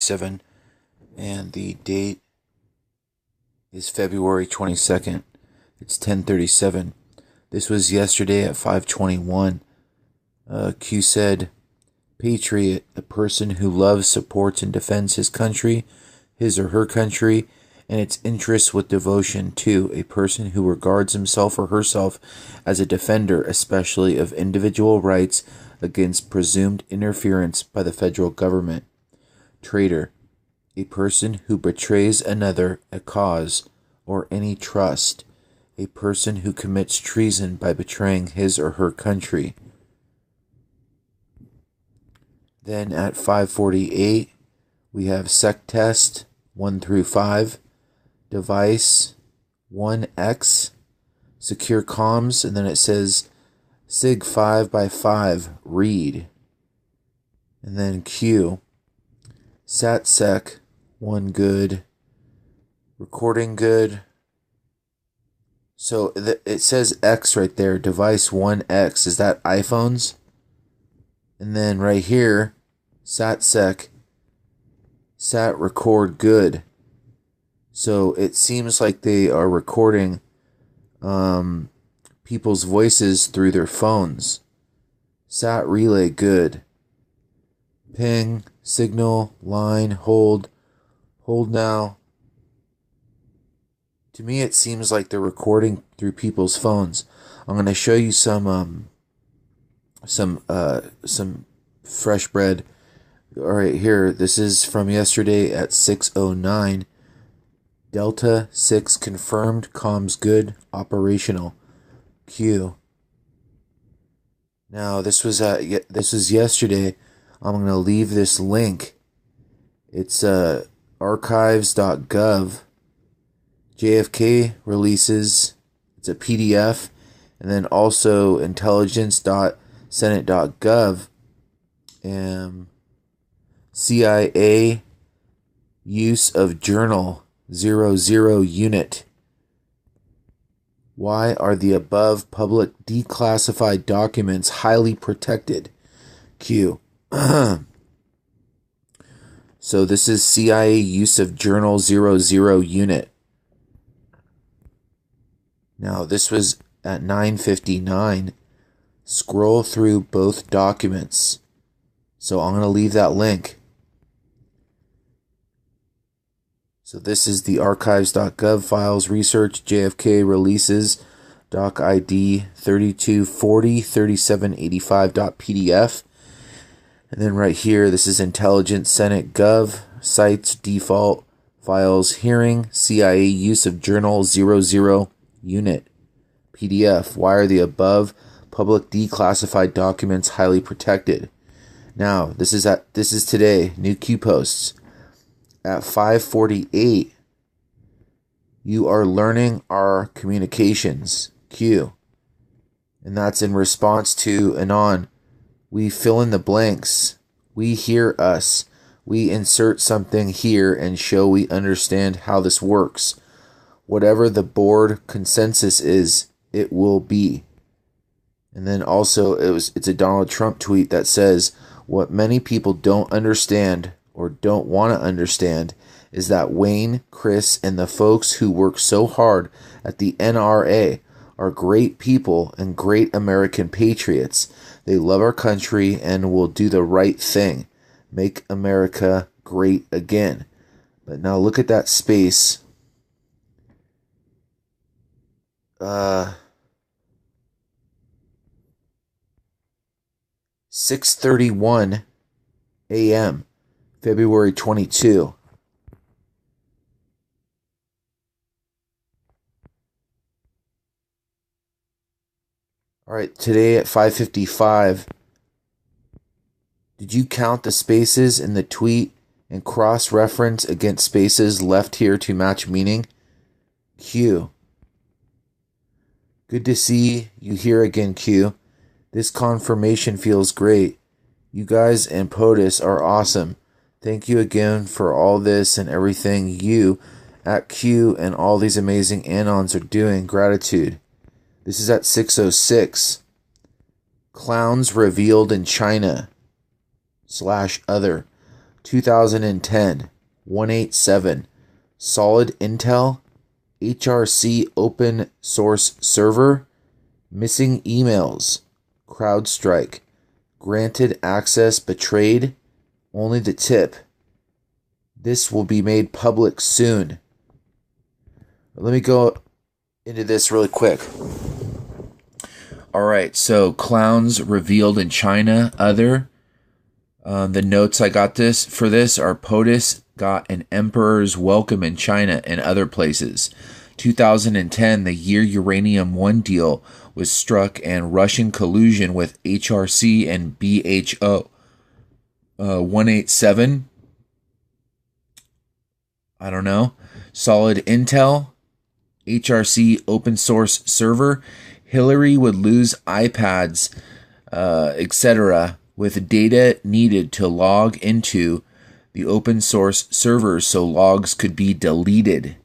10:37, and the date is February 22nd. It's 10:37. This was yesterday at 5:21. Q said, "Patriot, a person who loves, supports, and defends his country, his or her country, and its interests with devotion. 2. A person who regards himself or herself as a defender, especially of individual rights, against presumed interference by the federal government. Traitor, a person who betrays another, a cause, or any trust. A person who commits treason by betraying his or her country." Then at 5:48, we have sec test 1 through 5, device 1x, secure comms, and then it says sig 5 by 5, read. And then Q, sat sec 1 good, recording good. So it says X right there, device 1X. Is that iPhones? And then right here, sat sec, sat record good. So it seems like they are recording people's voices through their phones. Sat relay good. Ping, signal, line, hold now. To me, it seems like they're recording through people's phones. I'm going to show you some fresh bread. All right, here. This is from yesterday at 6:09. Delta 6 confirmed. Comms good. Operational. Q. Now this was yesterday. I'm going to leave this link. It's archives.gov. JFK releases, it's a PDF, and then also intelligence.senate.gov, CIA use of journal 00 unit. Why are the above public declassified documents highly protected? Q. So this is CIA use of journal 00 unit. Now, this was at 9:59. Scroll through both documents. So I'm going to leave that link. So this is the archives.gov files research JFK releases doc ID 32403785.pdf. And then right here, this is Intelligence Senate Gov sites default files hearing CIA use of journal 00 unit PDF. Why are the above public declassified documents highly protected? Now, this is today, new Q posts. At 5:48, you are learning our communications. Q. And that's in response to Anon. We fill in the blanks. We hear us. We insert something here and show we understand how this works. Whatever the board consensus is, it will be. And then also it's a Donald Trump tweet that says, what many people don't understand or don't want to understand is that Wayne, Chris, and the folks who work so hard at the NRA are great people and great American patriots. They love our country and will do the right thing. Make America great again. But now look at that space. 6:31 a.m. February 22. All right, today at 5:55. Did you count the spaces in the tweet and cross-reference against spaces left here to match meaning? Q. Good to see you here again, Q. This confirmation feels great. You guys and POTUS are awesome. Thank you again for all this and everything you at Q and all these amazing Anons are doing. Gratitude. This is at 6:06. Clowns revealed in China / other. 2010, 187. Solid Intel, HRC open source server, missing emails, CrowdStrike, granted access betrayed, only the tip. This will be made public soon. Let me go into this really quick. All right, so clowns revealed in China. The notes I got for this are POTUS got an emperor's welcome in China and other places. 2010, the year Uranium One deal was struck, and Russian collusion with HRC and BHO. 187. I don't know. Solid Intel, HRC open source server. Hillary would lose iPads, etc., with data needed to log into the open source servers so logs could be deleted.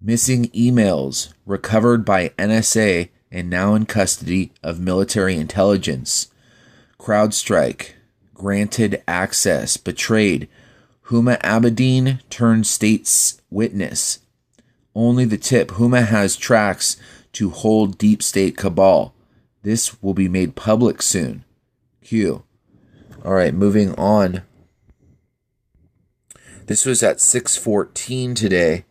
Missing emails recovered by NSA and now in custody of military intelligence. CrowdStrike granted access betrayed. Huma Abedin turned state's witness. Only the tip. Huma has tracks to hold deep state cabal. This will be made public soon. Q. All right, moving on. This was at 6:14 today.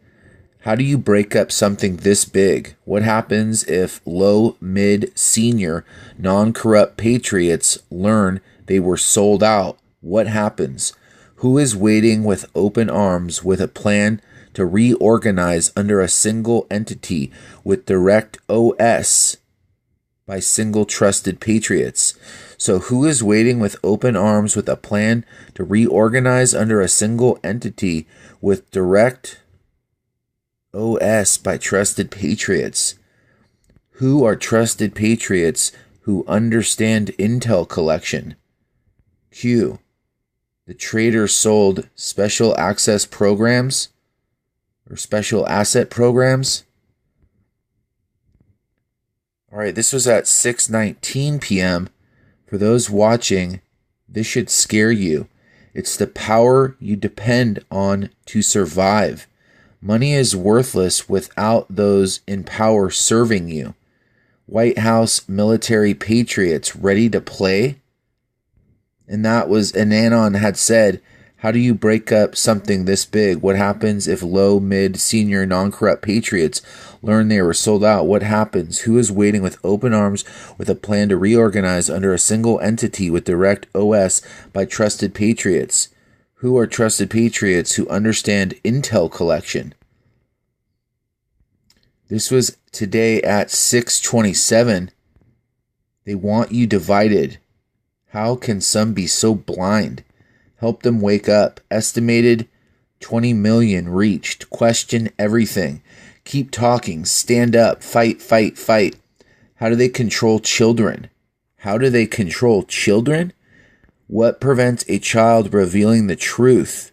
How do you break up something this big? What happens if low, mid, senior, non-corrupt patriots learn they were sold out? What happens? Who is waiting with open arms with a plan to reorganize under a single entity with direct OS by single trusted patriots? So who is waiting with open arms with a plan to reorganize under a single entity with direct OS by trusted patriots? Who are trusted patriots who understand intel collection? Q. The trader sold special access programs or special asset programs. All right, this was at 6:19 p.m. For those watching, this should scare you. It's the power you depend on to survive. Money is worthless without those in power serving you. White House military patriots ready to play? And that was, Ananon had said, how do you break up something this big? What happens if low, mid, senior, non-corrupt patriots learn they were sold out? What happens? Who is waiting with open arms with a plan to reorganize under a single entity with direct OS by trusted patriots? Who are trusted patriots who understand intel collection? This was today at 6:27. They want you divided. How can some be so blind? Help them wake up. Estimated 20 million reached. Question everything. Keep talking. Stand up. Fight, fight, fight. How do they control children? How do they control children? What prevents a child revealing the truth?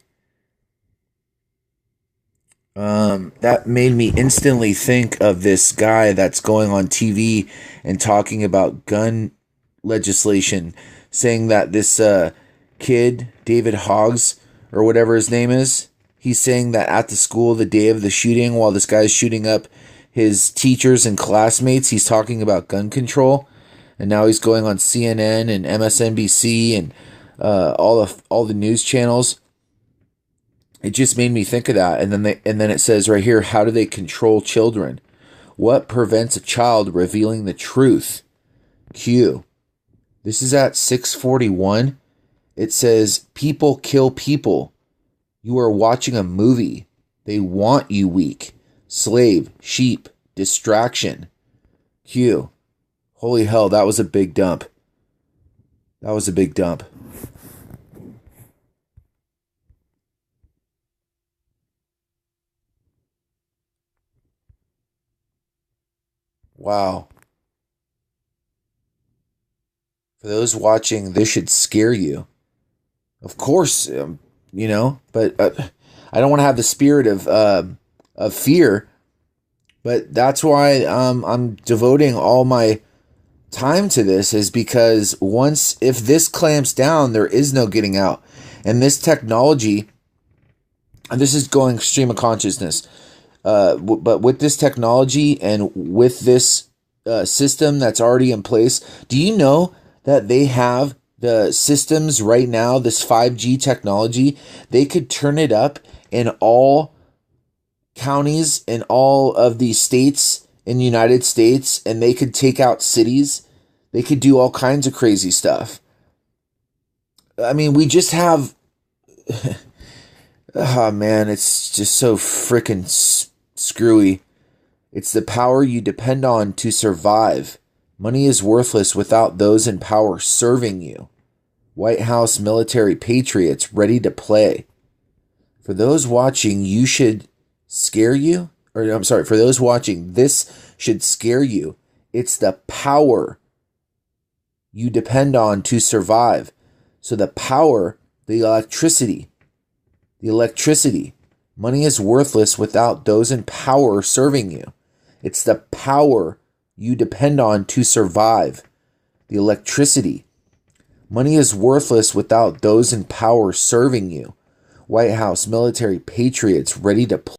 That made me instantly think of this guy that's going on TV and talking about gun legislation, saying that this kid, David Hoggs, or whatever his name is, he's saying that at the school the day of the shooting, while this guy's shooting up his teachers and classmates, he's talking about gun control. And now he's going on CNN and MSNBC and all the news channels. It just made me think of that. And then it says right here, how do they control children? What prevents a child revealing the truth? Q. This is at 6:41. It says, people kill people. You are watching a movie. They want you weak. Slave, sheep, distraction. Q. Holy hell, that was a big dump. That was a big dump. Wow. For those watching, this should scare you. Of course, but I don't want to have the spirit of fear. But that's why I'm devoting all my time to this, is because if this clamps down, there is no getting out. And this technology, and this is going stream of consciousness, but with this technology and with this system that's already in place, do you know that they have the systems right now, this 5G technology, they could turn it up in all counties in all of these states in the United States, and they could take out cities. They could do all kinds of crazy stuff. I mean, we just have, oh man, it's just so freaking screwy. It's the power you depend on to survive. Money is worthless without those in power serving you. White House military patriots ready to play. For those watching, you should scare you. Or I'm sorry, for those watching, this should scare you. It's the power you depend on to survive. So the power, the electricity. Money is worthless without those in power serving you. It's the power you depend on to survive. The electricity. Money is worthless without those in power serving you. White House military patriots ready to play.